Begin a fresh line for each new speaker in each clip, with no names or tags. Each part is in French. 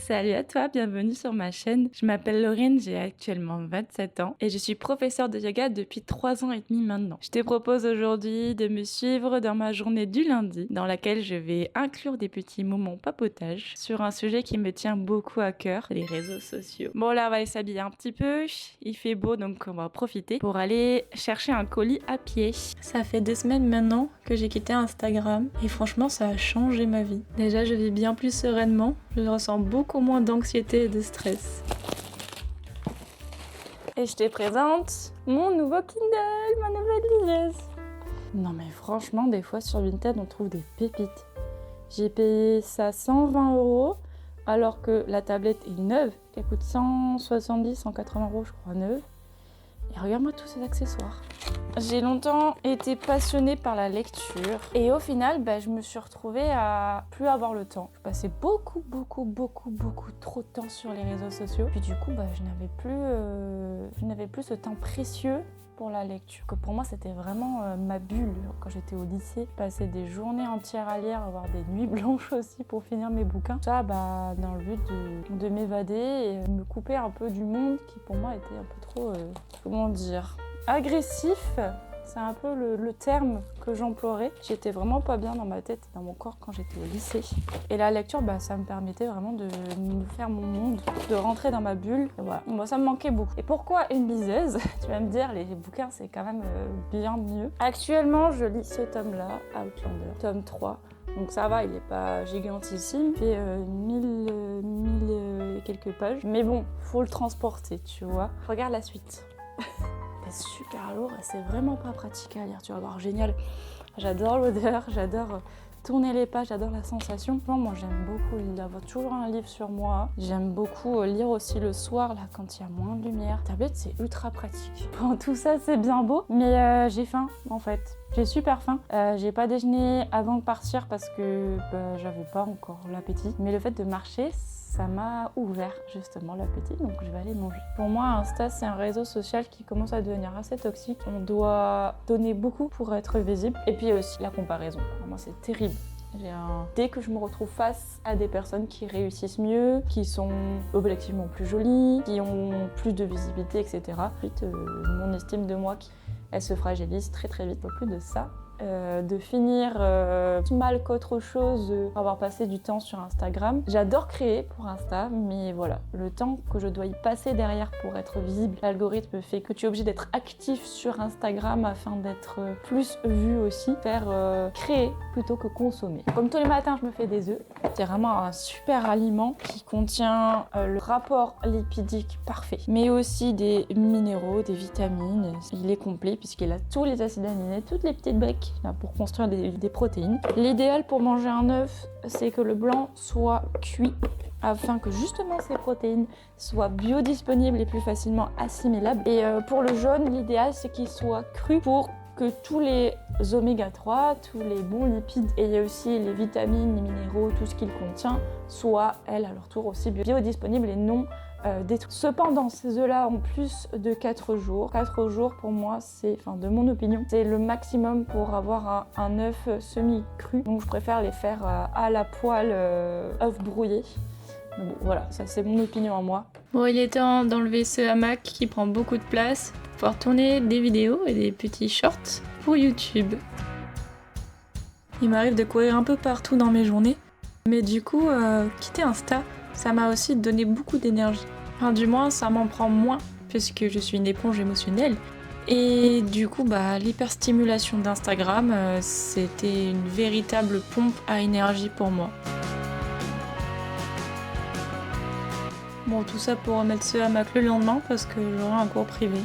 Salut à toi, bienvenue sur ma chaîne. Je m'appelle Laurine, j'ai actuellement 27 ans et je suis professeure de yoga depuis 3 ans et demi maintenant. Je te propose aujourd'hui de me suivre dans ma journée du lundi, dans laquelle je vais inclure des petits moments papotage sur un sujet qui me tient beaucoup à cœur, les réseaux sociaux. Bon là, on va aller s'habiller un petit peu, il fait beau donc on va profiter pour aller chercher un colis à pied. Ça fait 2 semaines maintenant que j'ai quitté Instagram et franchement ça a changé ma vie. Déjà je vis bien plus sereinement, je ressens beaucoup moins d'anxiété et de stress. Et je te présente mon nouveau Kindle, ma nouvelle liseuse. Non mais franchement, des fois sur Vinted on trouve des pépites. J'ai payé ça 120 € alors que la tablette est neuve, qu'elle coûte 170-180 € je crois neuve. Et regarde-moi tous ces accessoires. J'ai longtemps été passionnée par la lecture et au final, je me suis retrouvée à plus avoir le temps. Je passais beaucoup trop de temps sur les réseaux sociaux. Puis du coup, je n'avais plus ce temps précieux pour la lecture. Que pour moi, c'était vraiment ma bulle. Quand j'étais au lycée, je passais des journées entières à lire, avoir des nuits blanches aussi pour finir mes bouquins. Ça, dans le but de m'évader et me couper un peu du monde qui pour moi était un peu trop, comment dire, agressif. C'est un peu le terme que j'emploierais. J'étais vraiment pas bien dans ma tête et dans mon corps quand j'étais au lycée. Et la lecture, ça me permettait vraiment de me faire mon monde, de rentrer dans ma bulle. Et voilà, moi ça me manquait beaucoup. Et pourquoi une liseuse? Tu vas me dire, les bouquins c'est quand même bien mieux. Actuellement, je lis ce tome-là, Outlander, tome 3. Donc ça va, il est pas gigantissime, il fait 1000 et quelques pages. Mais bon, faut le transporter, tu vois. Regarde la suite. C'est super lourd et c'est vraiment pas pratique à lire, tu vas voir, génial. J'adore l'odeur, j'adore tourner les pages, j'adore la sensation. Moi j'aime beaucoup avoir toujours un livre sur moi. J'aime beaucoup lire aussi le soir, là, quand il y a moins de lumière. La tablette, c'est ultra pratique. Bon, tout ça, c'est bien beau, mais j'ai faim, en fait. J'ai super faim. J'ai pas déjeuné avant de partir parce que j'avais pas encore l'appétit. Mais le fait de marcher, ça m'a ouvert justement l'appétit, donc je vais aller manger. Pour moi, Insta, c'est un réseau social qui commence à devenir assez toxique. On doit donner beaucoup pour être visible. Et puis aussi la comparaison. Pour moi, c'est terrible. Dès que je me retrouve face à des personnes qui réussissent mieux, qui sont objectivement plus jolies, qui ont plus de visibilité, etc., ensuite, mon estime de moi, elle se fragilise très très vite. Au plus de ça, de finir mal qu'autre chose, avoir passé du temps sur Instagram. J'adore créer pour Insta, mais voilà, le temps que je dois y passer derrière pour être visible, l'algorithme fait que tu es obligé d'être actif sur Instagram afin d'être plus vu aussi, créer plutôt que consommer. Comme tous les matins, je me fais des œufs. C'est vraiment un super aliment qui contient le rapport lipidique parfait, mais aussi des minéraux, des vitamines. Il est complet puisqu'il a tous les acides aminés, toutes les petites briques pour construire des protéines. L'idéal pour manger un œuf, c'est que le blanc soit cuit afin que justement ces protéines soient biodisponibles et plus facilement assimilables. Et pour le jaune, l'idéal c'est qu'il soit cru pour que tous les oméga 3, tous les bons lipides et aussi les vitamines, les minéraux, tout ce qu'il contient, soient, elles, à leur tour aussi biodisponibles et non détruits. Cependant, ces œufs-là ont plus de 4 jours. 4 jours, pour moi, de mon opinion, c'est le maximum pour avoir un œuf semi-cru. Donc, je préfère les faire à la poêle, œuf brouillé. Donc, voilà, ça c'est mon opinion à moi. Bon, il est temps d'enlever ce hamac qui prend beaucoup de place pour pouvoir tourner des vidéos et des petits shorts pour YouTube. Il m'arrive de courir un peu partout dans mes journées, mais du coup, quitter Insta, ça m'a aussi donné beaucoup d'énergie. Enfin, du moins, ça m'en prend moins, puisque je suis une éponge émotionnelle. Et du coup, l'hyperstimulation d'Instagram, c'était une véritable pompe à énergie pour moi. Bon, tout ça pour remettre ce hamac le lendemain, parce que j'aurai un cours privé.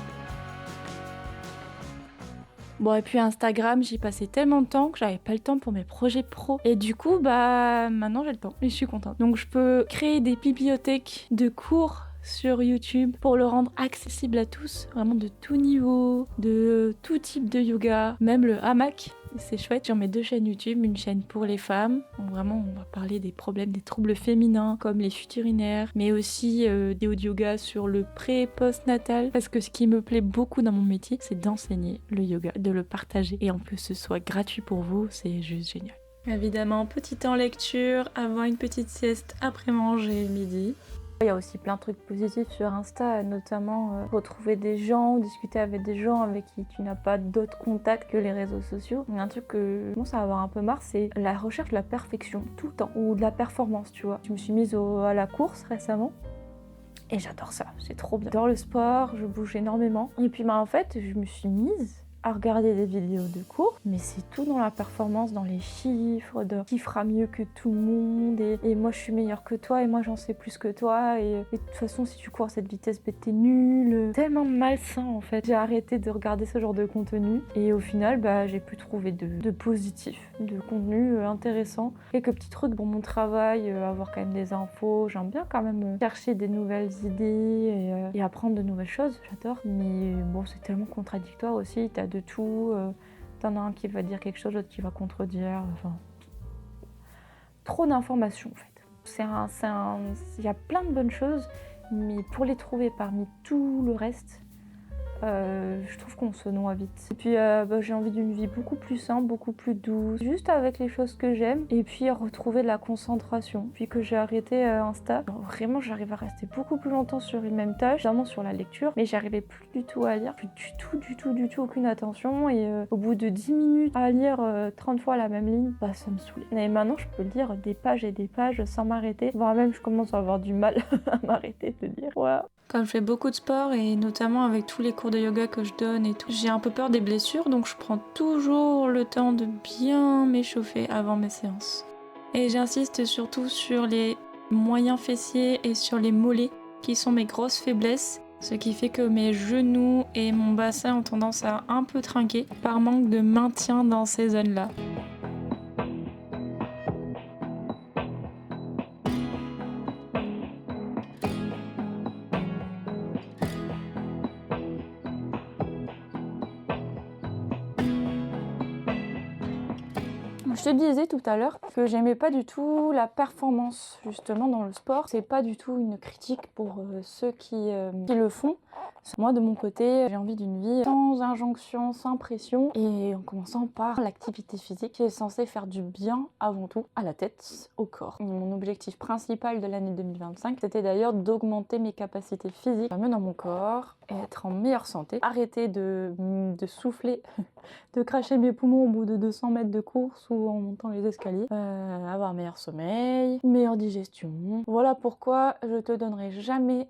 Bon, et puis Instagram, j'y passais tellement de temps que j'avais pas le temps pour mes projets pro. Et du coup, maintenant j'ai le temps et je suis contente. Donc je peux créer des bibliothèques de cours sur YouTube pour le rendre accessible à tous, vraiment de tout niveau, de tout type de yoga, même le hamac. C'est chouette, j'en mets 2 chaînes YouTube, une chaîne pour les femmes, donc vraiment on va parler des problèmes, des troubles féminins comme les fuites urinaires, mais aussi des audio yoga sur le pré- et post-natal, parce que ce qui me plaît beaucoup dans mon métier, c'est d'enseigner le yoga, de le partager, et en plus ce soit gratuit pour vous, c'est juste génial. Évidemment, petit temps lecture, avant une petite sieste après manger midi. Il y a aussi plein de trucs positifs sur Insta, notamment retrouver des gens, discuter avec des gens avec qui tu n'as pas d'autres contacts que les réseaux sociaux. Un truc que je commence à avoir un peu marre, c'est la recherche de la perfection, tout le temps, ou de la performance, tu vois. Je me suis mise à la course récemment. Et j'adore ça, c'est trop bien. J'adore le sport, je bouge énormément. Et puis en fait, je me suis mise à regarder des vidéos de cours, mais c'est tout dans la performance, dans les chiffres, de qui fera mieux que tout le monde, et moi je suis meilleure que toi, et moi j'en sais plus que toi, et de toute façon si tu cours à cette vitesse, t'es nul. Tellement malsain en fait. J'ai arrêté de regarder ce genre de contenu, et au final, j'ai pu trouver de positif, de contenu intéressant. Quelques petits trucs pour mon travail, avoir quand même des infos, j'aime bien quand même chercher des nouvelles idées, et apprendre de nouvelles choses, j'adore. Mais bon, c'est tellement contradictoire aussi, t'as de tout, t'en as un qui va dire quelque chose, l'autre qui va contredire, enfin... Trop d'informations en fait. Il y a plein de bonnes choses, mais pour les trouver parmi tout le reste, je trouve qu'on se noie vite. Et puis j'ai envie d'une vie beaucoup plus simple, beaucoup plus douce, juste avec les choses que j'aime, et puis retrouver de la concentration. Puis que j'ai arrêté Insta, alors, vraiment j'arrive à rester beaucoup plus longtemps sur une même tâche, notamment sur la lecture, mais j'arrivais plus du tout à lire, plus du tout aucune attention, et au bout de 10 minutes à lire 30 fois la même ligne, ça me saoulait. Et maintenant je peux lire des pages et des pages sans m'arrêter, voire même je commence à avoir du mal à m'arrêter de lire. Voilà. Comme je fais beaucoup de sport et notamment avec tous les cours de yoga que je donne et tout, j'ai un peu peur des blessures, donc je prends toujours le temps de bien m'échauffer avant mes séances. Et j'insiste surtout sur les moyens fessiers et sur les mollets qui sont mes grosses faiblesses, ce qui fait que mes genoux et mon bassin ont tendance à un peu trinquer par manque de maintien dans ces zones-là. Je te disais tout à l'heure que j'aimais pas du tout la performance justement dans le sport. C'est pas du tout une critique pour ceux qui le font. Moi de mon côté, j'ai envie d'une vie sans injonction, sans pression, et en commençant par l'activité physique qui est censée faire du bien avant tout à la tête, au corps. Et mon objectif principal de l'année 2025, c'était d'ailleurs d'augmenter mes capacités physiques, mieux dans mon corps, et être en meilleure santé. Arrêter de souffler, de cracher mes poumons au bout de 200 mètres de course ou en montant les escaliers, avoir un meilleur sommeil, meilleure digestion. Voilà pourquoi je te donnerai jamais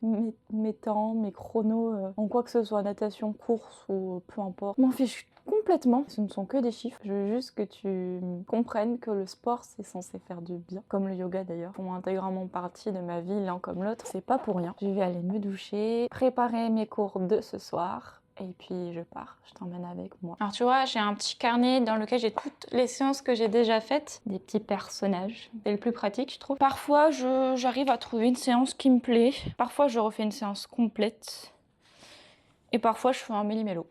mes temps, mes chronos en quoi que ce soit, natation, course ou peu importe. Je m'en fiche complètement, ce ne sont que des chiffres. Je veux juste que tu comprennes que le sport c'est censé faire du bien, comme le yoga d'ailleurs, font intégralement partie de ma vie l'un comme l'autre. C'est pas pour rien. Je vais aller me doucher, préparer mes cours de ce soir. Et puis je pars, je t'emmène avec moi. Alors tu vois, j'ai un petit carnet dans lequel j'ai toutes les séances que j'ai déjà faites. Des petits personnages. C'est le plus pratique, je trouve. Parfois, j'arrive à trouver une séance qui me plaît. Parfois, je refais une séance complète. Et parfois, je fais un méli-mélo.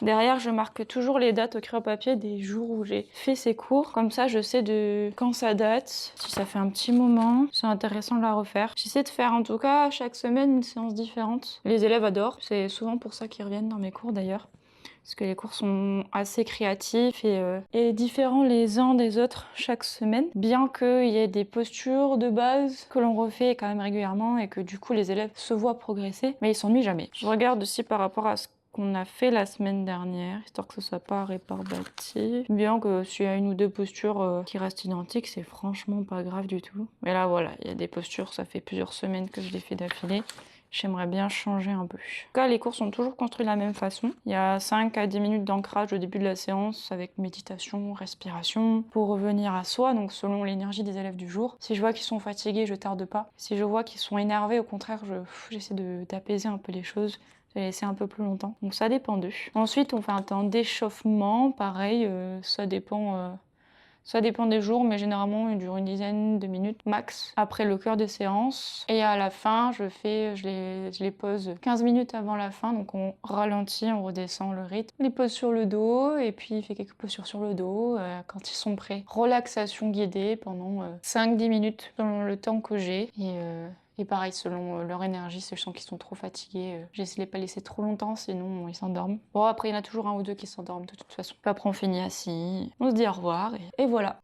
Derrière, je marque toujours les dates au crayon papier des jours où j'ai fait ces cours. Comme ça, je sais de quand ça date. Si ça fait un petit moment, c'est intéressant de la refaire. J'essaie de faire en tout cas chaque semaine une séance différente. Les élèves adorent. C'est souvent pour ça qu'ils reviennent dans mes cours d'ailleurs. Parce que les cours sont assez créatifs et différents les uns des autres chaque semaine. Bien qu'il y ait des postures de base que l'on refait quand même régulièrement et que du coup les élèves se voient progresser, mais ils s'ennuient jamais. Je regarde aussi par rapport à ce qu'on a fait la semaine dernière, histoire que ce soit pas rébarbatif. Bien que s'il y a une ou deux postures qui restent identiques, c'est franchement pas grave du tout. Mais là voilà, il y a des postures, ça fait plusieurs semaines que je les fais d'affilée. J'aimerais bien changer un peu. En tout cas, les cours sont toujours construits de la même façon. Il y a 5 à 10 minutes d'ancrage au début de la séance avec méditation, respiration, pour revenir à soi, donc selon l'énergie des élèves du jour. Si je vois qu'ils sont fatigués, je tarde pas. Si je vois qu'ils sont énervés, au contraire, j'essaie d'apaiser un peu les choses, de les laisser un peu plus longtemps. Donc ça dépend d'eux. Ensuite, on fait un temps d'échauffement. Pareil, ça dépend... Ça dépend des jours, mais généralement, il dure une dizaine de minutes max après le cœur des séances. Et à la fin, je les pose 15 minutes avant la fin, donc on ralentit, on redescend le rythme. On les pose sur le dos, et puis il fait quelques postures sur le dos quand ils sont prêts. Relaxation guidée pendant 5-10 minutes, selon le temps que j'ai. Et pareil, selon leur énergie, si je sens qu'ils sont trop fatigués, j'essaie de les pas laisser trop longtemps, sinon ils s'endorment. Bon, après, il y en a toujours un ou deux qui s'endorment de toute façon. Puis après, on finit assis, on se dit au revoir, et voilà.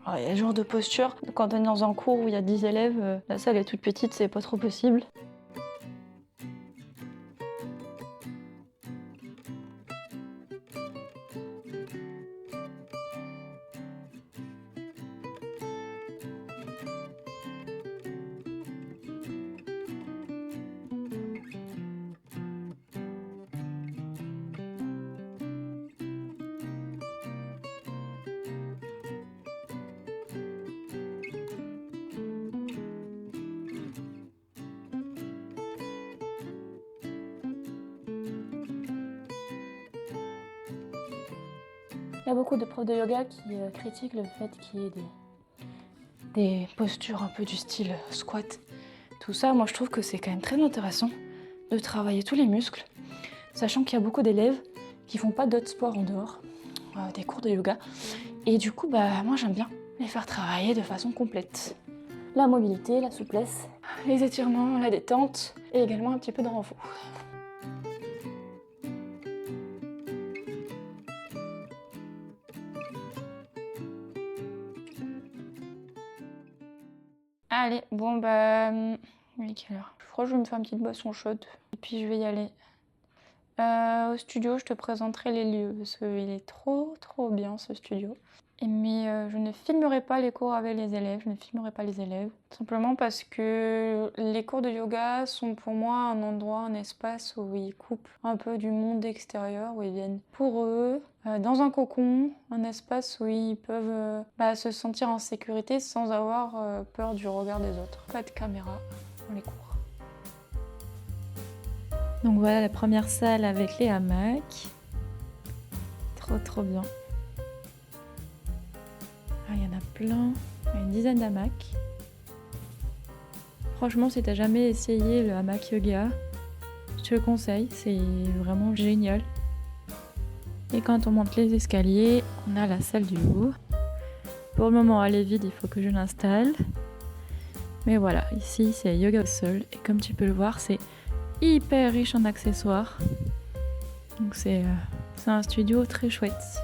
Alors, il y a le genre de posture, quand on est dans un cours où il y a 10 élèves, la salle est toute petite, c'est pas trop possible. Il y a beaucoup de profs de yoga qui critiquent le fait qu'il y ait des postures un peu du style squat. Tout ça, moi je trouve que c'est quand même très intéressant de travailler tous les muscles, sachant qu'il y a beaucoup d'élèves qui font pas d'autres sports en dehors des cours de yoga. Et du coup, moi j'aime bien les faire travailler de façon complète. La mobilité, la souplesse, les étirements, la détente et également un petit peu de renfort. Allez, bon il est quelle heure? Je crois que je vais me faire une petite boisson chaude et puis je vais y aller. Au studio, je te présenterai les lieux parce qu'il est trop bien ce studio. Mais je ne filmerai pas les cours avec les élèves, je ne filmerai pas les élèves. Simplement parce que les cours de yoga sont pour moi un endroit, un espace où ils coupent un peu du monde extérieur, où ils viennent pour eux, dans un cocon, un espace où ils peuvent se sentir en sécurité sans avoir peur du regard des autres. Pas de caméra dans les cours. Donc voilà la première salle avec les hamacs. Trop bien. Ah, il y en a plein, il y a une dizaine d'hamacs. Franchement, si t'as jamais essayé le hamac yoga, je te le conseille, c'est vraiment génial. Et quand on monte les escaliers, on a la salle du haut. Pour le moment, elle est vide, il faut que je l'installe. Mais voilà, ici c'est yoga au sol et comme tu peux le voir, c'est hyper riche en accessoires. Donc c'est un studio très chouette.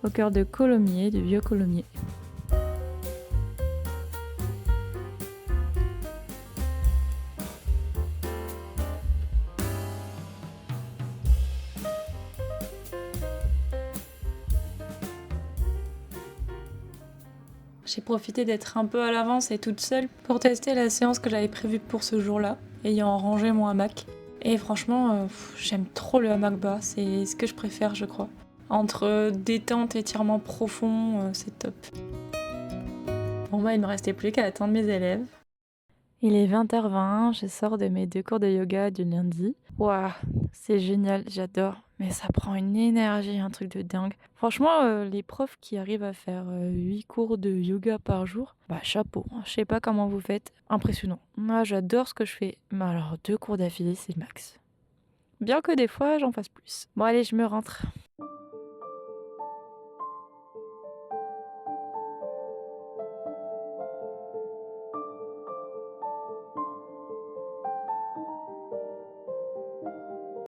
Au cœur de Colomiers, de vieux Colomiers. J'ai profité d'être un peu à l'avance et toute seule pour tester la séance que j'avais prévue pour ce jour-là, ayant rangé mon hamac. Et franchement, j'aime trop le hamac bas, c'est ce que je préfère, je crois. Entre détente et étirement profond, c'est top. Bon, il ne me restait plus qu'à attendre mes élèves. Il est 20h20, je sors de mes 2 cours de yoga du lundi. Waouh, c'est génial, j'adore. Mais ça prend une énergie, un truc de dingue. Franchement, les profs qui arrivent à faire 8 cours de yoga par jour, chapeau. Je sais pas comment vous faites, impressionnant. Moi, j'adore ce que je fais. Mais alors, 2 cours d'affilée, c'est le max. Bien que des fois, j'en fasse plus. Bon, allez, je me rentre.